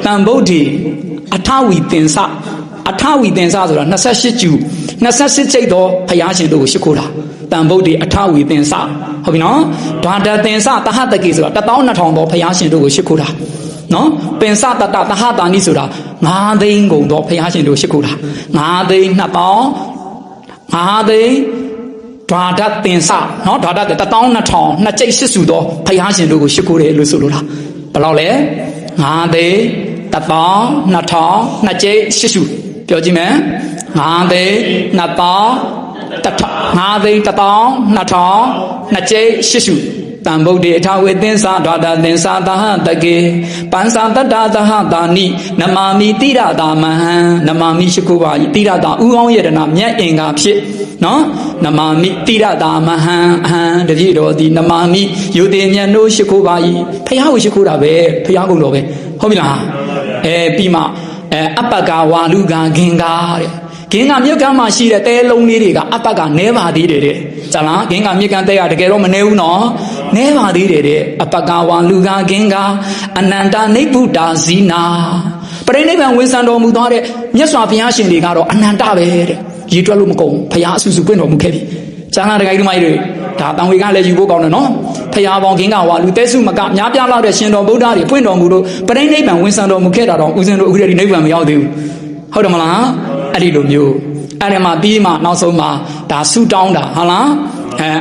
တန်ဗုဒ္ဓေအထဝီသင်္စဆိုတာ28ကျူ28ကျိတ်သောဘုရားရှင်တို့ကိုရှိခိုးတာတန်ဗုဒ္ဓေအထဝီသင်္စဟုတ်ပြီနော်ဓာတသင်္စတဟတကေဆိုတာ12000သောဘုရားရှင်တို့ကိုရှိခိုးတာနော်ပင်စတတသဟတာနိဆိုတာ9သိန်းကုန်သောဘုရားရှင်တို့ရှိခိုးတာ9သိန်း2000 9သိန်းဓာတသင်္စနော်ဓာတ12000နှစ်ကျိတ်ရှိစုသောဘုရားရှင်တို့ကိုရှိခိုးတယ်လို့ဆိုလိုတာဘယ်လောက်လဲ9သိန်း1000 2000နှစ်ကျိတ်ရှိစုပြောကြည့်မယ်9သိန်း2000 5သိန်း1000 2000နှစ်ကျိတ်ရှိစုတံဗုဒ္ဓေအထဝေသင်္စာဓာတသင်္စာသဟတကေပန်စာတတ္တသဟတာနိနမာမိတိရတာမဟံနမာမိရှိခိုးပါ၏တိရတာဥကောင်းယတနာမြတ်အင်္ဂါဖြစ်နော်နမာမိတိရတာမဟံအဟံတတိတော်သည်နမာမိယုတိမြတ်တို့ရှိခိုးပါ၏ဖះကိုရှိခိုးတာပဲဖះကုန်တော်ပဲဟုတ်ပြီလားပြီးမှအပ္ပကဝါလူကဂင်္ဂါတဲ့ဂင်္ဂမြစ်ကမ်းမှာရှိတဲ့တဲလုံးလေးတွေကအပ္ပကနေပါသေးတယ်တဲ့ဇာလားဂင်္ဂမြစ်ကမ်းတဲကတကယ်တော့မနေဘူးနော်နေပါသေးတယ်တဲ့အပ္ပကဝါလူကဂင်္ဂါအနန္တနိဗ္ဗုဒ္ဓဇီနာပရိနိဗ္ဗာန်ဝင်ဆံတော်မူသွားတဲ့မြတ်စွာဘုရားရှင်တွေကတော့အနန္တပဲတဲ့ရေတွက်လို့မကုန်ဘုရားအဆူဆူပွင့်တော်မူခဲ့ပြီဇာလားတကယ်ဒီမိုင်းတွေဒါတန်ဝေကလည်းယူဖို့ကောင်းတယ်နော်ဖရာပေါင်းဂင်္ဂဝါလူတဲစုမကများပြားလောက်တဲ့ရှင်တော်ဗုဒ္ဓတွေပွင့်တော်မူလို့ပရိနိဗ္ဗာန်ဝင်ဆံတော်မူခဲ့တာတော့ဦးဇင်းတို့အခုတည်းဒီနိဗ္ဗာန်မရောက်သေးဘူးဟုတ်တယ်မလားအဲ့ဒီလိုမျိုးအဲ့ဒီမှာပြီးမှနောက်ဆုံးမှာဒါဆူတောင်းတာဟုတ်လား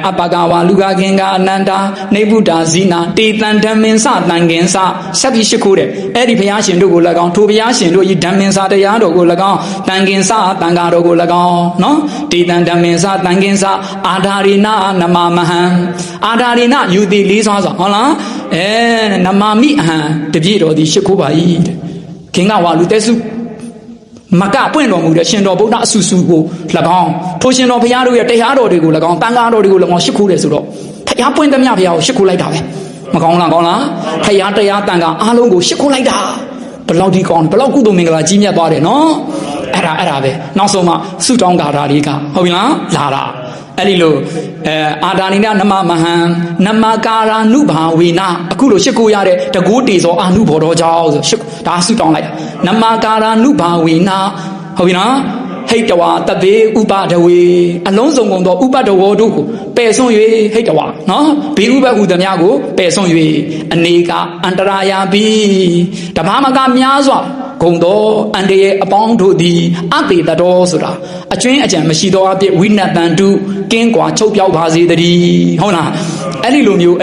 အပ္ပကဝါလူကဂင်္ဂအနန္တာနိဗ္ဗုဒ္ဓဇီနာတေတံဓမ္မင်္စတန်ကင်္စဆက်ပြီးရှိခိုးတယ်အဲ့ဒီဘုရားရှင်တို့ကို၎င်းထိုဘုရားရှင်တို့ဤဓမ္မင်္စတရားတော်ကို၎င်းတန်ကင်္စတန်ဃာတော်ကို၎င်းနော်တေတံဓမ္မင်္စတန်ကင်္စအာဓာရိနနမမဟံအာဓာရိနယူသည်လေးစွာဆိုဟုတ်လားနမမိအဟံတပြည့်တော်သည်ရှိခိုးပါ၏ဂင်္ဂဝါလူတဲစုမကပွင့်တော်မူတဲ့ရှင်တော်ဗုဒ္ဓအဆူဆူကို၎င်းထိုရှင်တော်ဘုရားတို့ရဲ့တရားတော်တွေကို၎င်းတန်ခါတော်တွေကို၎င်းရှိခိုးတယ်ဆိုတော့ဘုရားပွင့်သမျှဘုရားကိုရှိခိုးလိုက်တာပဲမကောင်းလားကောင်းလားဘုရားတရားတန်ခါအားလုံးကိုရှိခိုးလိုက်တာဘယ်လောက်ဒီကောင်းဘယ်လောက်ကုသိုလ်မင်္ဂလာကြီးမြတ်သွားတယ်နော်အဲ့ဒါပဲနောက်ဆုံးမှဆုတောင်းကာတာတွေကဟုတ်ပြီလားလာတာအဲ့ဒီလိုအာဒါနိနနမမဟံနမကာရာနုဘာဝေနအခုလိုရှိခိုးရတဲ့တကူတေသောအာနုဘောတော်ကြောင့်ဆိုဒါဆုတောင်းလိုက်နမကာရာနုဘာဝေနဟုတ်ပြီနော်ဟိတ်တဝါတပေဥပဒဝေအလုံးစုံကုန်သောဥပဒဝေတို့ကိုပယ်ဆွံ့၍ဟိတ်တဝါနော်ဘေဥပဟုသမျှကိုပယ်ဆွံ့၍အနေကအန္တရာယာပိဓမ္မမကများစွာဂုံတော်အန္တရဲ့အပေါင်းတို့သည်အတေတတော်ဆိုတာအကျွင်းအကြံမရှိသောအဖြစ်ဝိနတန်တုကင်းကွာချုပ်ပြောက်ပါစေတည်းဟုတ်လားအဲ့ဒီလိုမျိုး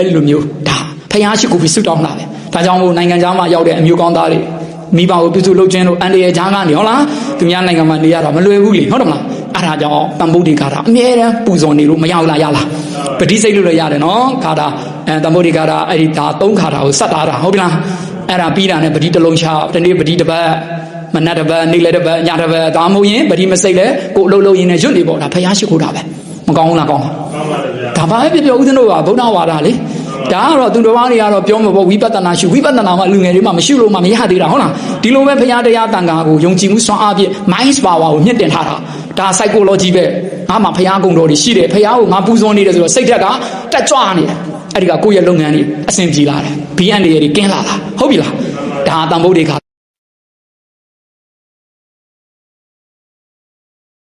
ဒါဖျားရှိကိုပြီးဆုတောင်းလာတယ်ဒါကြောင့်မို့နိုင်ငံသားမှာရောက်တဲ့အမျိုးကောင်းသားတွေမိဘကိုပြုစုလုပ်ခြင်းတို့အန္တရာယ်ကြားကနေဟုတ်လားသူများနိုင်ငံမှာနေရတာမလွယ်ဘူးလေဟုတ်တယ်မလားအဲ့ဒါကြောင့်တန်ဗုဒ္ဓေကာတာအမြဲတမ်းပူဇော်နေလို့မရဘူးလားရလားပဋိစိတ်လို့လည်းရတယ်နော်ကာတာတန်ဗုဒ္ဓေကာတာအဲ့ဒီဒါ3ခါတာကိုစက်ထားတာဟုတ်ပြီလားအဲ့ဒါပြီးတာနဲ့ပဋိတစ်လုံးချတနေ့ပဋိတစ်ပတ်မနက်တစ်ပတ်နေ့လည်းတစ်ပတ်ညတစ်ပတ်ဒါမှမဟုတ်ရင်ပဋိမစိတ်လဲကိုအလုပ်လုပ်ရင်းနဲ့ရွတ်နေပေါ့ဒါဖျားရှိခိုးတာပဲမကောင်းဘူးလားကောင်းလားဒါပါပဲပြောဦးဇင်းတို့ကဗုဒ္ဓဝါဒလေဒါကတော့သူတော်ဘာတွေကတော့ပြောမှာပေါ့ဝိပဿနာရှုဝိပဿနာမှာလူငယ်တွေမှမရှိလို့မှမရသေးတာဟုတ်လားဒီလိုပဲဘုရားတရားတန်ခါကိုယုံကြည်မှုစွမ်းအားဖြင့် mind power ကိုမြင့်တင်ထားတာဒါ psychology ပဲငါမှဘုရားကုံတော်တွေရှိတယ်ဘုရားကိုငါပူဇော်နေတယ်ဆိုတော့စိတ်ဓာတ်ကတက်ကြွနေတယ်အဲ့ဒီကကိုယ့်ရဲ့လုပ်ငန်းတွေအဆင်ပြေလာတယ် BN တွေကင်းလာတာဟုတ်ပြီလားဒါတန်ဗုဒ္ဓေခါ